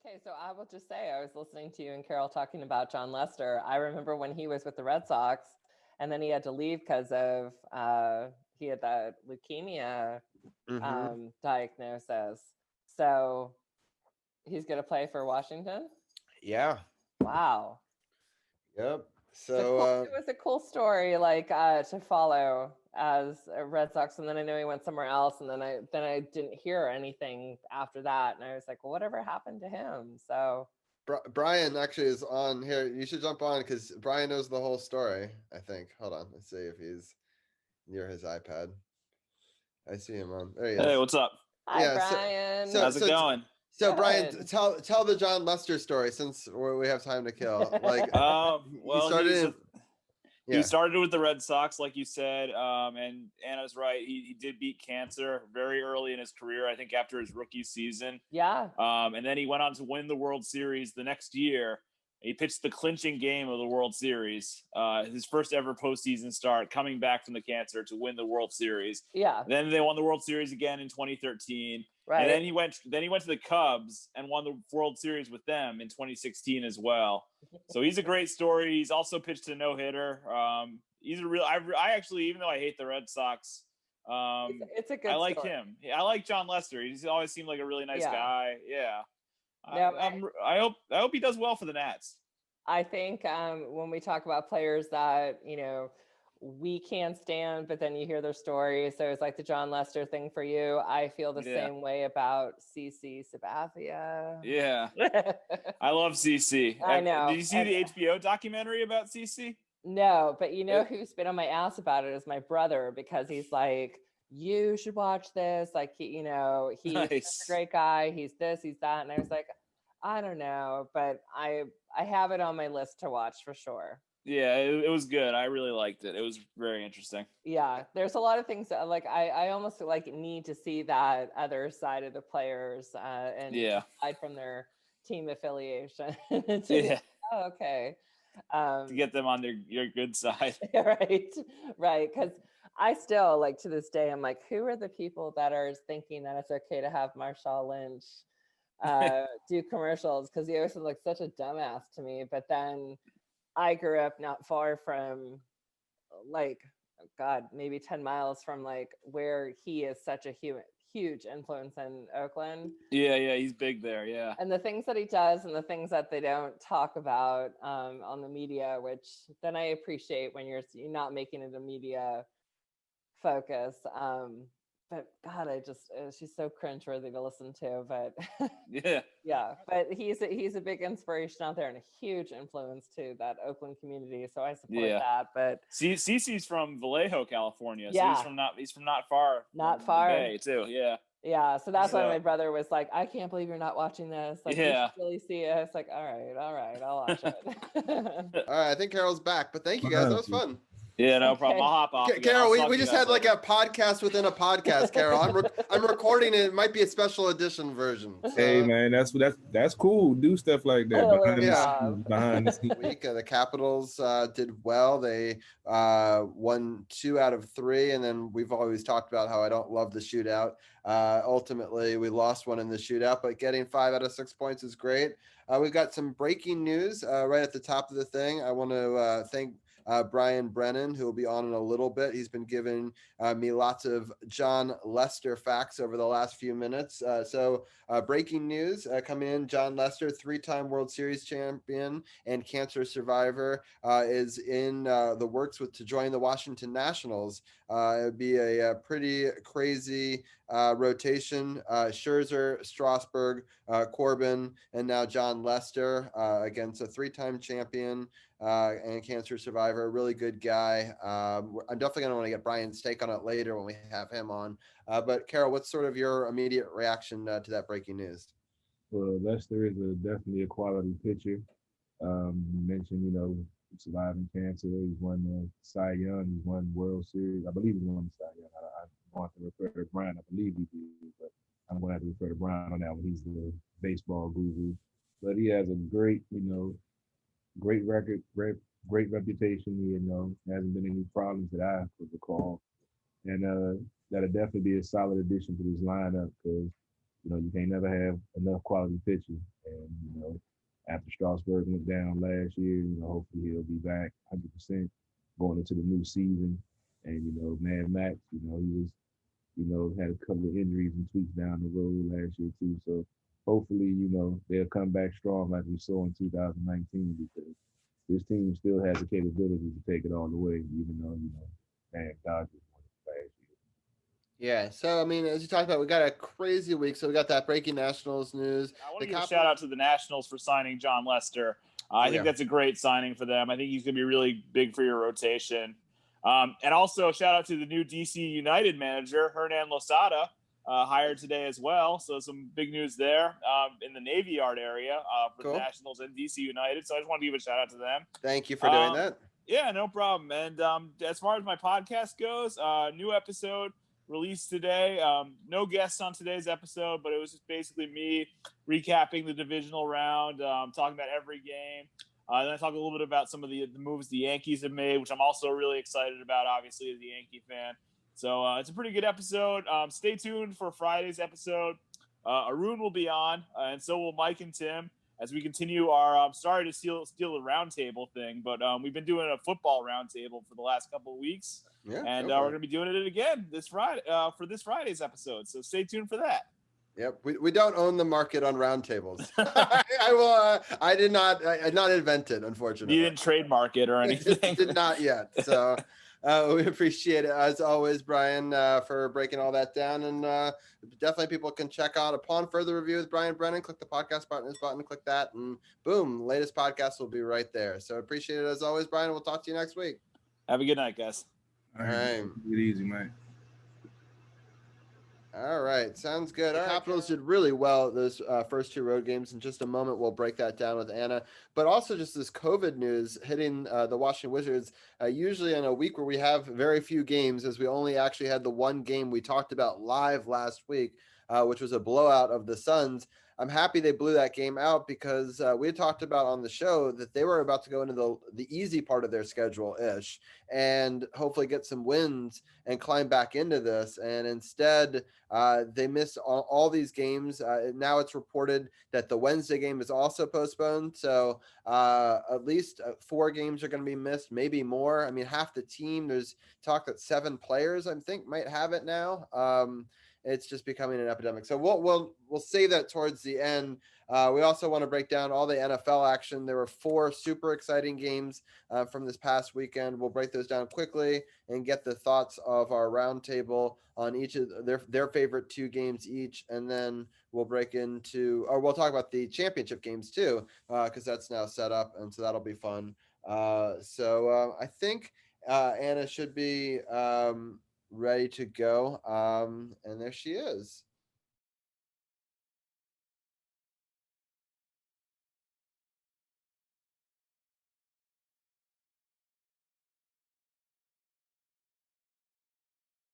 Okay, so I will just say I was listening to you and Carol talking about Jon Lester. I remember when he was with the Red Sox, and then he had to leave because of he had that leukemia diagnosis. So he's going to play for Washington. Yeah. Wow. Yep. So it was a cool story, like to follow as a Red Sox, and then I know he went somewhere else, and then I didn't hear anything after that, and I was like, well, whatever happened to him? So Brian actually is on here. You should jump on because Brian knows the whole story, I think. Hold on, let's see if he's near his iPad. I see him on. There he is. Hey, what's up? Hi, Brian. How's it going? So Brian, tell the Jon Lester story since we have time to kill. Like, he started with the Red Sox, like you said, and Anna's right. He did beat cancer very early in his career, I think after his rookie season. Yeah. And then he went on to win the World Series the next year. He pitched the clinching game of the World Series, his first ever postseason start, coming back from the cancer to win the World Series. Yeah. Then they won the World Series again in 2013. Right. And then he went to the Cubs and won the World Series with them in 2016 as well. So he's a great story. He's also pitched a no-hitter. He's a real. I actually, even though I hate the Red Sox, it's a good. I like story. him. I like Jon Lester. He's always seemed like a really nice guy. Yeah. No, I hope he does well for the Nats. I think when we talk about players that we can't stand, but then you hear their stories. So it's like the Jon Lester thing for you. I feel the same way about CC Sabathia. Yeah, I love CC. I know. Did you see the HBO documentary about CC? No, but who's been on my ass about it is my brother, because he's like, you should watch this. Like, he's a great guy. He's this, he's that. And I was like, I don't know, but I have it on my list to watch for sure. Yeah, it was good. I really liked it. It was very interesting. Yeah, there's a lot of things that, like, I almost like need to see that other side of the players and aside from their team affiliation. Oh, okay. To get them on your good side. Right. Because I still, like, to this day, I'm like, who are the people that are thinking that it's okay to have Marshawn Lynch do commercials? Because he always was like such a dumbass to me. But then I grew up not far from, like, maybe 10 miles from, like, where he is such a huge influence in Oakland. Yeah, he's big there. Yeah, and the things that he does and the things that they don't talk about on the media, which then I appreciate when you're not making it a media focus. But God, she's so cringeworthy to listen to. But yeah. But he's a big inspiration out there and a huge influence to that Oakland community. So I support that. But CeCe's from Vallejo, California. So he's from not far. Not far. The Bay too. Yeah. Yeah, so that's why my brother was like, I can't believe you're not watching this. Like, you should really see it. It's like, all right, I'll watch it. All right, I think Carol's back, but thank you guys. That was fun. Yeah, no problem. I'll hop off. Carol, we just had like a podcast within a podcast, Carol. I'm recording it. It might be a special edition version. So. Hey man, that's cool. Do stuff like that behind the scenes. Week, the Capitals did well. They won 2 out of 3, and then we've always talked about how I don't love the shootout. Ultimately, we lost one in the shootout, but getting 5 out of 6 points is great. We've got some breaking news right at the top of the thing. I want to thank Brian Brennan, who will be on in a little bit. He's been giving me lots of Jon Lester facts over the last few minutes. So breaking news coming in, Jon Lester, 3-time World Series champion and cancer survivor, is in the works to join the Washington Nationals. It would be a pretty crazy rotation. Scherzer, Strasburg, Corbin, and now Jon Lester against a 3-time champion and cancer survivor. A really good guy. I'm definitely going to want to get Brian's take on it later when we have him on. But Carol, what's sort of your immediate reaction to that breaking news? Well, Lester is definitely a quality pitcher. You mentioned, surviving cancer. He's won the Cy Young. He's won World Series. I believe he won the Cy Young. I want to refer to Brian. I believe he did, but I'm going to have to refer to Brian on that one. He's the baseball guru. But he has a great, great record, great reputation. He hasn't been any problems that I could recall. And that'll definitely be a solid addition to this lineup because, you can't never have enough quality pitching. And after Strasburg went down last year. Hopefully he'll be back 100% going into the new season. And Mad Max, he was had a couple of injuries and tweaks down the road last year too. So hopefully, they'll come back strong like we saw in 2019, because this team still has the capability to take it all the way, even though, man, Dodgers won it last year. Yeah. So, I mean, as you talked about, we got a crazy week. So we got that breaking Nationals news. I want to give a shout out to the Nationals for signing Jon Lester. I think that's a great signing for them. I think he's going to be really big for your rotation. And also shout out to the new DC United manager, Hernan Losada, hired today as well. So some big news there in the Navy Yard area for the Nationals and DC United. So I just wanted to give a shout out to them. Thank you for doing that. Yeah, no problem. And as far as my podcast goes, new episode released today. No guests on today's episode, but it was just basically me recapping the divisional round, talking about every game. Then I talk a little bit about some of the moves the Yankees have made, which I'm also really excited about, obviously, as a Yankee fan. So it's a pretty good episode. Stay tuned for Friday's episode. Arun will be on, and so will Mike and Tim, as we continue our sorry to steal the roundtable thing, but we've been doing a football roundtable for the last couple of weeks. Yeah, and we're going to be doing it again this Friday for this Friday's episode. So stay tuned for that. Yep, we don't own the market on roundtables. I did not invent it, unfortunately. You didn't trademark it or anything. Did not yet. So we appreciate it as always, Brian, for breaking all that down. And definitely people can check out upon further review with Brian Brennan. Click the podcast button, click that, and boom, latest podcast will be right there. So appreciate it as always, Brian. We'll talk to you next week. Have a good night, guys. All right. Take it easy, man. All right, sounds good. The Capitals did really well those first two road games. In just a moment, we'll break that down with Anna. But also just this COVID news hitting the Washington Wizards, usually in a week where we have very few games, as we only actually had the one game we talked about live last week, which was a blowout of the Suns. I'm happy they blew that game out, because we had talked about on the show that they were about to go into the easy part of their schedule-ish and hopefully get some wins and climb back into this. And instead, they missed all these games. Now it's reported that the Wednesday game is also postponed. So at least 4 games are going to be missed, maybe more. I mean, half the team, there's talk that 7 players, I think, might have it now. It's just becoming an epidemic. So we'll save that towards the end. We also want to break down all the NFL action. There were 4 super exciting games from this past weekend. We'll break those down quickly and get the thoughts of our roundtable on each of their favorite 2 games each. And then we'll break into, or we'll talk about the championship games too, because that's now set up. And so that'll be fun. So I think Anna should be ready to go. And there she is.